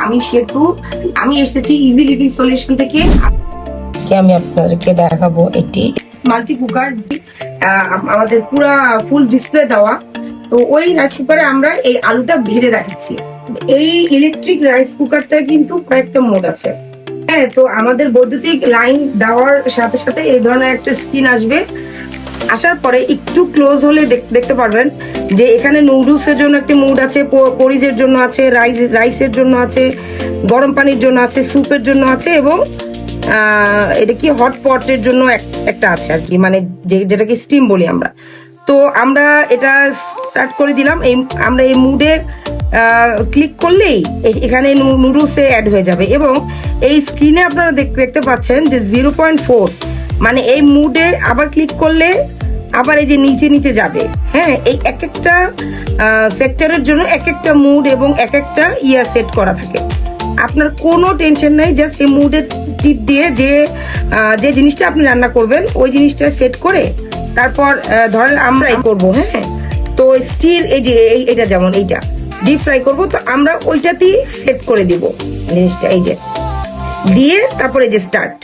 আমি সেতু, আমি এসেছি ইজি লিভিং সলিউশন থেকে। আজকে আমি আপনাদেরকে দেখাবো একটি মাল্টি কুকার, আমাদের পুরা ফুল ডিসপ্লে দেওয়া। তো ওই রাইস কুকারে আমরা এই আলুটা ভেজে দেখাচ্ছি। এই ইলেকট্রিক রাইস কুকারটা কিন্তু কয়েকটা মোড আছে। হ্যাঁ, তো আমাদের বৈদ্যুতিক লাইন দেওয়ার সাথে সাথে এই ধরনের একটা স্ক্রিন আসবে। আসার পরে একটু ক্লোজ হলে দেখতে পারবেন যে এখানে নুডলস এর জন্য একটা মুড আছে, পরিজের জন্য আছে, রাইসের জন্য আছে, গরম পানির জন্য আছে, স্যুপের জন্য আছে, এবং এটা কি হট পটের জন্য একটা আছে আর কি, মানে যেটাকে স্টিম বলি আমরা। তো আমরা এটা স্টার্ট করে দিলাম। আমরা এই মুডে ক্লিক করলেই এখানে নুডলসে অ্যাড হয়ে যাবে, এবং এই স্ক্রিনে আপনারা দেখতে পাচ্ছেন যে 0.4, মানে এই মুডে আবার ক্লিক করলে আবার এই যে নিচে নিচে যাবে। হ্যাঁ, এই এক একটা সেক্টরের জন্য এক একটা মুড এবং এক একটা সেট করা থাকে। আপনার কোনো টেনশন নাই, জাস্ট এই মুডে টিপ দিয়ে যে জিনিসটা আপনি রান্না করবেন ওই জিনিসটা সেট করে তারপর ধরেন আমরাই করব। হ্যাঁ, তো স্টিল এই যে এটা যেমন এইটা ডিপ ফ্রাই করবো, তো আমরা ওইটাতেই সেট করে দিব জিনিসটা, এই যে দিয়ে তারপরে যে স্টার্ট।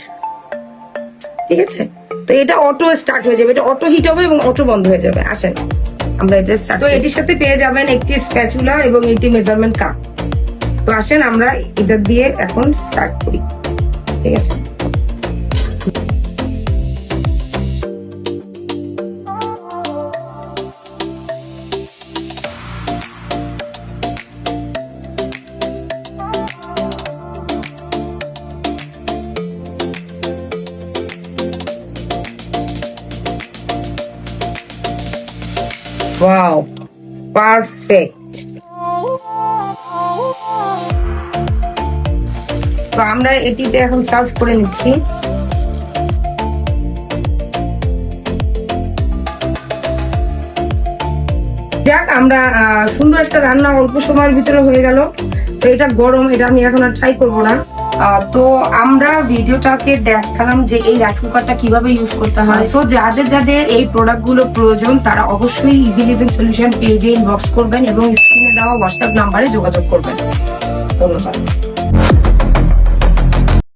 ঠিক আছে, তো এটা অটো স্টার্ট হয়ে যাবে, এটা অটো হিট হবে এবং অটো বন্ধ হয়ে যাবে। আসেন আমরা এটা স্টার্ট। তো এটির সাথে পেয়ে যাবেন একটি স্প্যাচুলা এবং একটি মেজারমেন্ট কাপ। তো আসেন আমরা এটা দিয়ে এখন স্টার্ট করি। ঠিক আছে, ওয়াও, পারফেক্ট। তো আমরা এটিতে এখন সার্ভ করে নিচ্ছি। যাক, আমরা সুন্দর একটা রান্না অল্প সময়ের ভিতরে হয়ে গেল। তো এটা গরম, এটা আমি এখন আর ট্রাই করবো না। তো আমরা ভিডিওটাকে দেখালাম যে এই রাইস কুকারটা কিভাবে ইউজ করতে হয়। তো যাদের এই প্রোডাক্ট গুলো প্রয়োজন তারা অবশ্যই ইজি লিভিং সলিউশন পেজে ইনবক্স করবেন এবং স্ক্রিনে দেওয়া হোয়াটসঅ্যাপ নাম্বারে যোগাযোগ করবেন। ধন্যবাদ।